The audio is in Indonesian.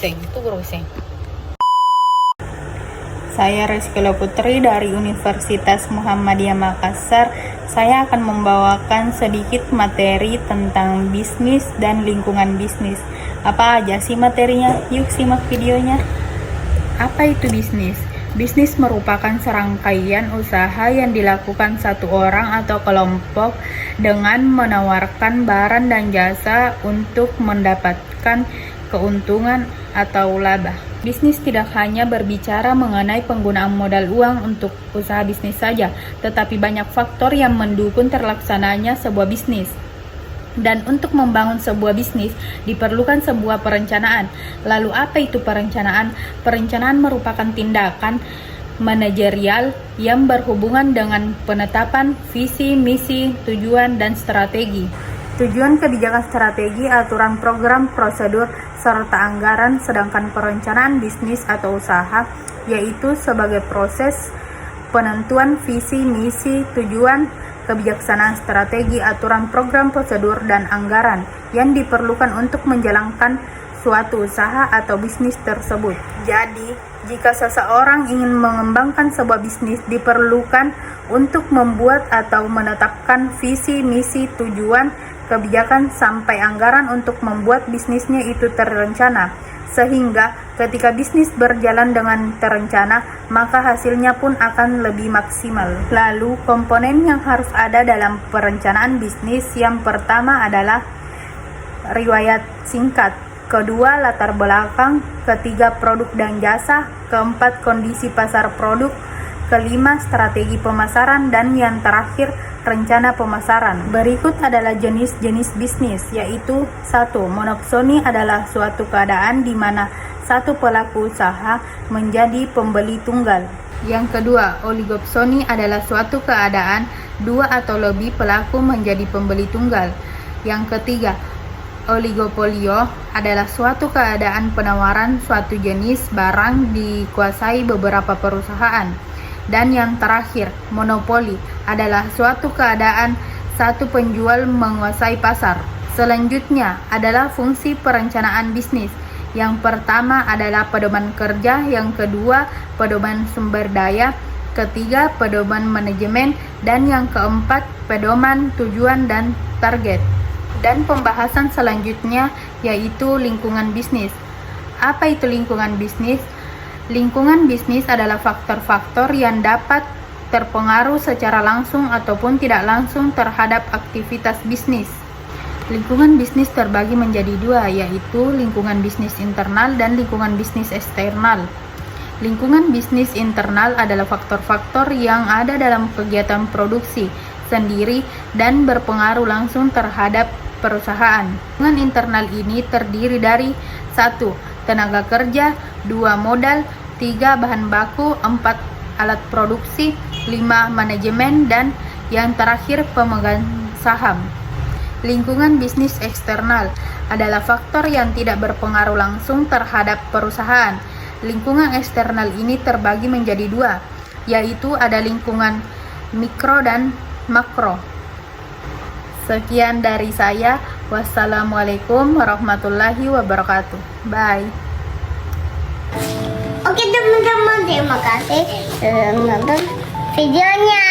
Broseng, itu Broseng. Saya Rizky Putri dari Universitas Muhammadiyah Makassar. Saya akan membawakan sedikit materi tentang bisnis dan lingkungan bisnis. Apa aja sih materinya? Yuk simak videonya. Apa itu bisnis? Bisnis merupakan serangkaian usaha yang dilakukan satu orang atau kelompok dengan menawarkan barang dan jasa untuk mendapatkan keuntungan atau laba. Bisnis tidak hanya berbicara mengenai penggunaan modal uang untuk usaha bisnis saja, tetapi banyak faktor yang mendukung terlaksananya sebuah bisnis. Dan untuk membangun sebuah bisnis diperlukan sebuah perencanaan. Lalu apa itu perencanaan? Perencanaan merupakan tindakan manajerial yang berhubungan dengan penetapan visi, misi, tujuan, dan strategi. Tujuan kebijakan strategi, aturan program, prosedur, serta anggaran, sedangkan perencanaan bisnis atau usaha yaitu sebagai proses penentuan visi, misi, tujuan, kebijaksanaan strategi, aturan program, prosedur, dan anggaran yang diperlukan untuk menjalankan suatu usaha atau bisnis tersebut. Jadi, jika seseorang ingin mengembangkan sebuah bisnis, diperlukan untuk membuat atau menetapkan visi, misi, tujuan, kebijakan, sampai anggaran untuk membuat bisnisnya itu terencana. Sehingga ketika bisnis berjalan dengan terencana, maka hasilnya pun akan lebih maksimal. Lalu, komponen yang harus ada dalam perencanaan bisnis yang pertama adalah riwayat singkat, kedua latar belakang, ketiga produk dan jasa, keempat kondisi pasar produk, kelima strategi pemasaran, dan yang terakhir rencana pemasaran. Berikut adalah jenis-jenis bisnis, yaitu 1. Monopsoni adalah suatu keadaan di mana satu pelaku usaha menjadi pembeli tunggal. Yang kedua, oligopsoni adalah suatu keadaan dua atau lebih pelaku menjadi pembeli tunggal. Yang ketiga, oligopolio adalah suatu keadaan penawaran suatu jenis barang dikuasai beberapa perusahaan. Dan yang terakhir, monopoli adalah suatu keadaan satu penjual menguasai pasar. Selanjutnya adalah fungsi perencanaan bisnis. Yang pertama adalah pedoman kerja, yang kedua pedoman sumber daya, ketiga pedoman manajemen, dan yang keempat pedoman tujuan dan target. Dan pembahasan selanjutnya yaitu lingkungan bisnis. Apa itu lingkungan bisnis? Lingkungan bisnis adalah faktor-faktor yang dapat terpengaruh secara langsung ataupun tidak langsung terhadap aktivitas bisnis. Lingkungan bisnis terbagi menjadi dua, yaitu lingkungan bisnis internal dan lingkungan bisnis eksternal. Lingkungan bisnis internal adalah faktor-faktor yang ada dalam kegiatan produksi sendiri dan berpengaruh langsung terhadap perusahaan. Lingkungan internal ini terdiri dari 1. Tenaga kerja, 2. Modal, 3. Bahan baku, 4. Alat produksi, 5. Manajemen, dan yang terakhir pemegang saham. Lingkungan bisnis eksternal adalah faktor yang tidak berpengaruh langsung terhadap perusahaan. Lingkungan eksternal ini terbagi menjadi dua, yaitu ada lingkungan mikro dan makro. Sekian dari saya. Wassalamualaikum warahmatullahi wabarakatuh. Bye. Oke teman-teman, terima kasih sudah menonton videonya.